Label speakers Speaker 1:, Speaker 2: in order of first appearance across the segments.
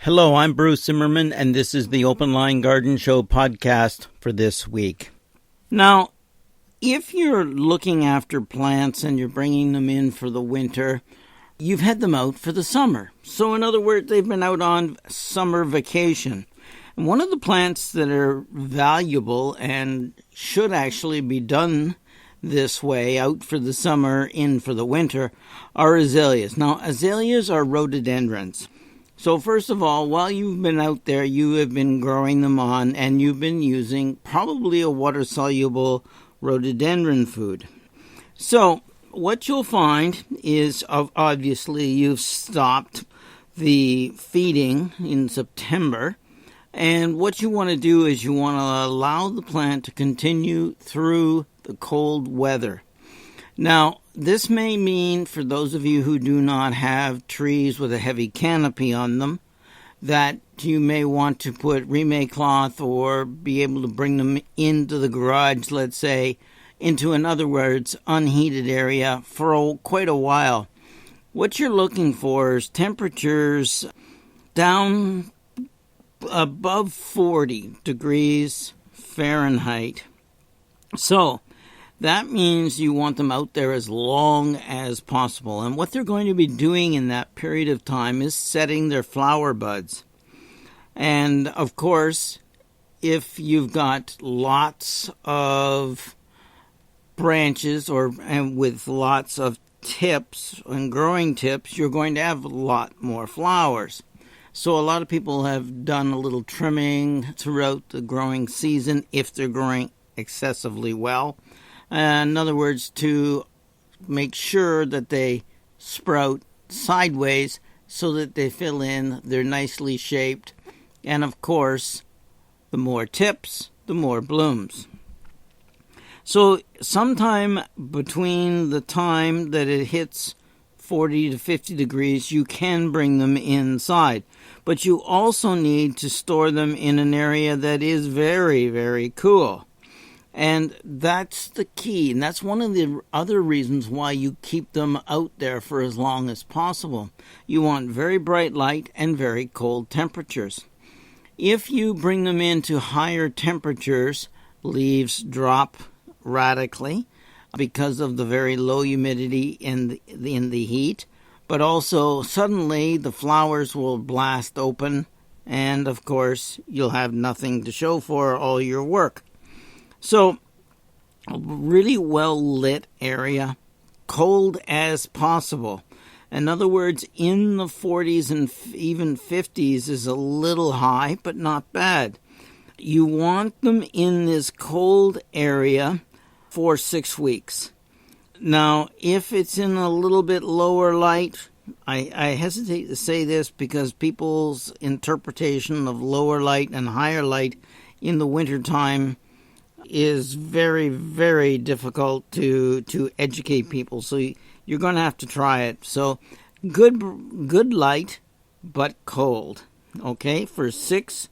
Speaker 1: Hello, I'm Bruce Zimmerman, and this is the Open Line Garden Show podcast for this week. Now, if you're looking after plants and you're bringing them in for the winter, you've had them out for the summer. So in other words, they've been out on summer vacation. And one of the plants that are valuable and should actually be done this way, out for the summer, in for the winter, are azaleas. Now, azaleas are rhododendrons. So first of all, while you've been out there, you have been growing them on, and you've been using probably a water-soluble rhododendron food. So what you'll find is, obviously, you've stopped the feeding in September, and what you want to do is you want to allow the plant to continue through the cold weather. Now, this may mean, for those of you who do not have trees with a heavy canopy on them, that you may want to put remake cloth or be able to bring them into the garage, let's say, into, in other words, unheated area for quite a while. What you're looking for is temperatures down above 40 degrees Fahrenheit. So that means you want them out there as long as possible. And what they're going to be doing in that period of time is setting their flower buds. And, of course, if you've got lots of branches and with lots of tips and growing tips, you're going to have a lot more flowers. So a lot of people have done a little trimming throughout the growing season if they're growing excessively well. In other words, to make sure that they sprout sideways so that they fill in, they're nicely shaped, and of course, the more tips, the more blooms. So sometime between the time that it hits 40 to 50 degrees, you can bring them inside. But you also need to store them in an area that is very, very cool. And that's the key, and that's one of the other reasons why you keep them out there for as long as possible. You want very bright light and very cold temperatures. If you bring them into higher temperatures, leaves drop radically because of the very low humidity in the heat, but also suddenly the flowers will blast open, and of course you'll have nothing to show for all your work. So, a really well-lit area, cold as possible. In other words, in the 40s and even 50s is a little high, but not bad. You want them in this cold area for 6 weeks. Now, if it's in a little bit lower light, I hesitate to say this because people's interpretation of lower light and higher light in the wintertime is very, very difficult to educate people. So you're going to have to try it. So good light, but cold, okay, for 6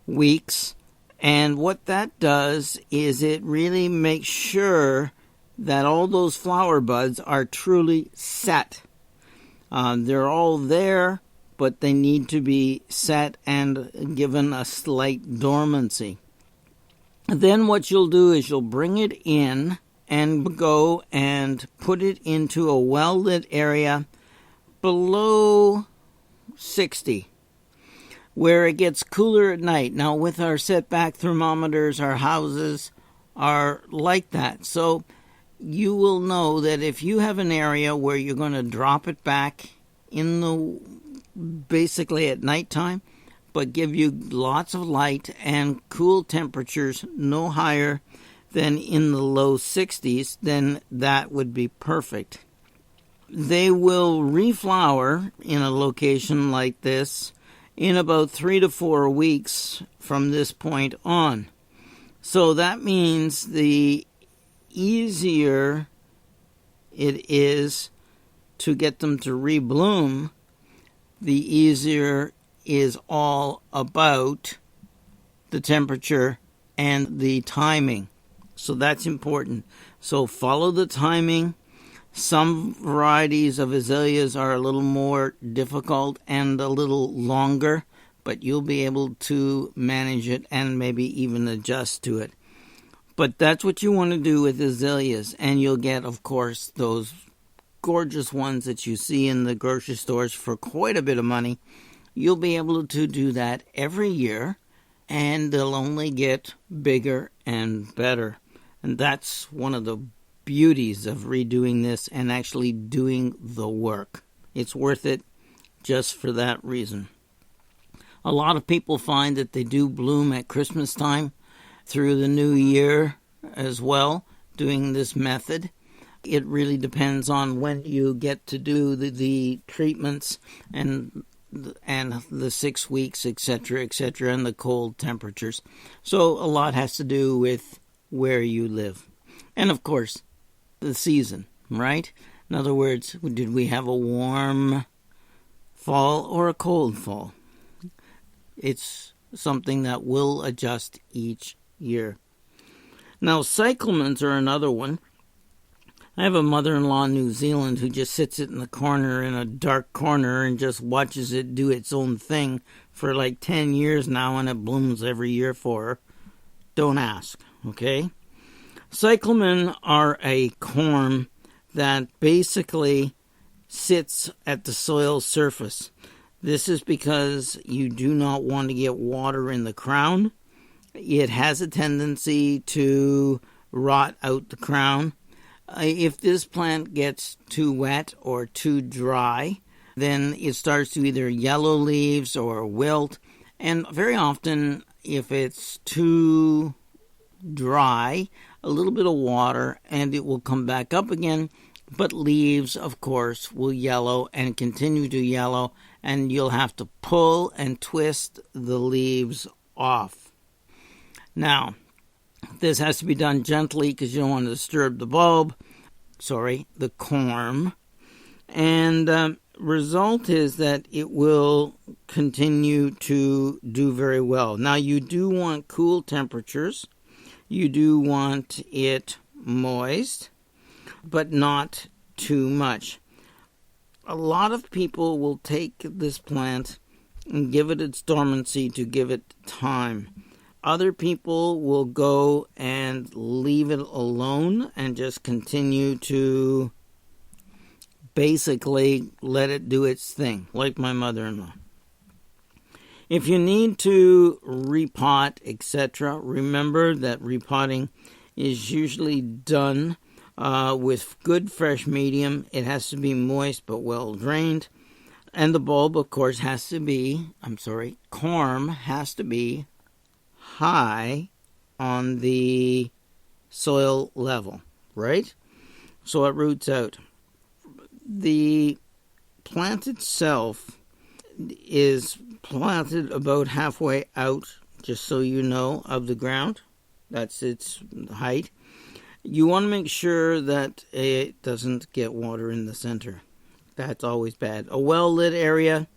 Speaker 1: weeks. And what that does is it really makes sure that all those flower buds are truly set. They're all there, but they need to be set and given a slight dormancy. Then what you'll do is you'll bring it in and go and put it into a well-lit area below 60, where it gets cooler at night. Now, with our setback thermometers, our houses are like that. So you will know that if you have an area where you're going to drop it back basically at nighttime, but give you lots of light and cool temperatures, no higher than in the low 60s, then that would be perfect. They will reflower in a location like this in about 3 to 4 weeks from this point on. So that means the easier it is to get them to rebloom, the easier is all about the temperature and the timing. So that's important. So follow the timing. Some varieties of azaleas are a little more difficult and a little longer, but you'll be able to manage it and maybe even adjust to it. But that's what you want to do with azaleas, and you'll get, of course, those gorgeous ones that you see in the grocery stores for quite a bit of money. You'll be able to do that every year, and they'll only get bigger and better. And that's one of the beauties of redoing this and actually doing the work. It's worth it just for that reason. A lot of people find that they do bloom at Christmas time through the new year as well, doing this method. It really depends on when you get to do the treatments and the 6 weeks, etc., and the cold temperatures. So a lot has to do with where you live. And of course, the season, right? In other words, did we have a warm fall or a cold fall? It's something that will adjust each year. Now, cyclamens are another one. I have a mother-in-law in New Zealand who just sits it in the corner, in a dark corner, and just watches it do its own thing for like 10 years now, and it blooms every year for her. Don't ask, okay? Cyclamen are a corm that basically sits at the soil surface. This is because you do not want to get water in the crown. It has a tendency to rot out the crown. If this plant gets too wet or too dry, then it starts to either yellow leaves or wilt. And very often, if it's too dry, a little bit of water and it will come back up again. But leaves, of course, will yellow and continue to yellow, and you'll have to pull and twist the leaves off. Now, this has to be done gently because you don't want to disturb the the corm. And result is that it will continue to do very well. Now, you do want cool temperatures. You do want it moist, but not too much. A lot of people will take this plant and give it its dormancy to give it time. Other people will go and leave it alone and just continue to basically let it do its thing, like my mother-in-law. If you need to repot, etc., remember that repotting is usually done with good fresh medium. It has to be moist but well drained. And the bulb, of course, corm has to be high on the soil level, right? So it roots out. The plant itself is planted about halfway out, just so you know, of the ground. That's its height. You want to make sure that it doesn't get water in the center. That's always bad. A well-lit area,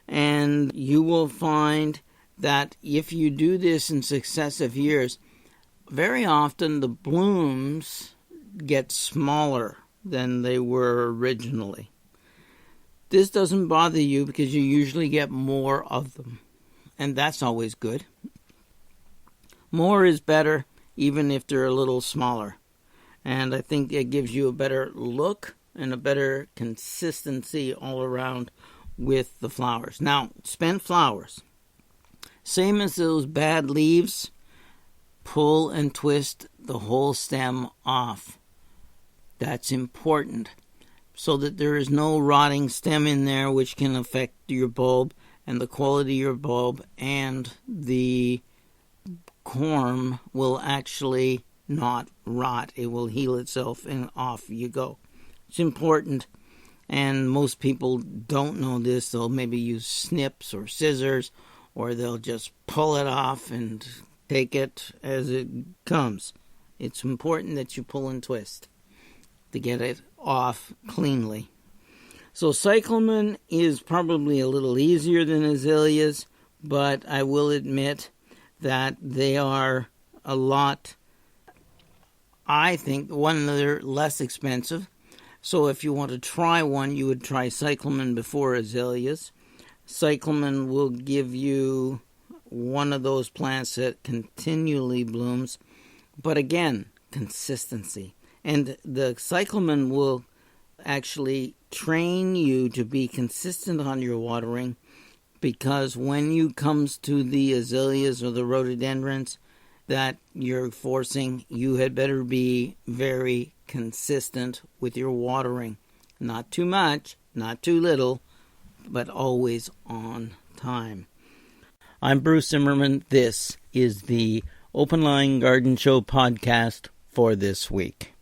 Speaker 1: and you will find that if you do this in successive years, very often the blooms get smaller than they were originally. This doesn't bother you because you usually get more of them, and that's always good. More is better, even if they're a little smaller. And I think it gives you a better look and a better consistency all around with the flowers. Now, spent flowers. Same as those bad leaves, pull and twist the whole stem off. That's important, so that there is no rotting stem in there which can affect your bulb and the quality of your bulb, and the corm will actually not rot. It will heal itself and off you go. It's important, and most people don't know this. They'll maybe use snips or scissors, or they'll just pull it off and take it as it comes. It's important that you pull and twist to get it off cleanly. So cyclamen is probably a little easier than azaleas, but I will admit that they are a lot, I think, one, they're less expensive. So if you want to try one, you would try cyclamen before azaleas. Cyclamen will give you one of those plants that continually blooms, but again, consistency. And the cyclamen will actually train you to be consistent on your watering, because when you comes to the azaleas or the rhododendrons that you're forcing, you had better be very consistent with your watering. Not too much, not too little, but always on time. I'm Bruce Zimmerman. This is the Open Line Garden Show podcast for this week.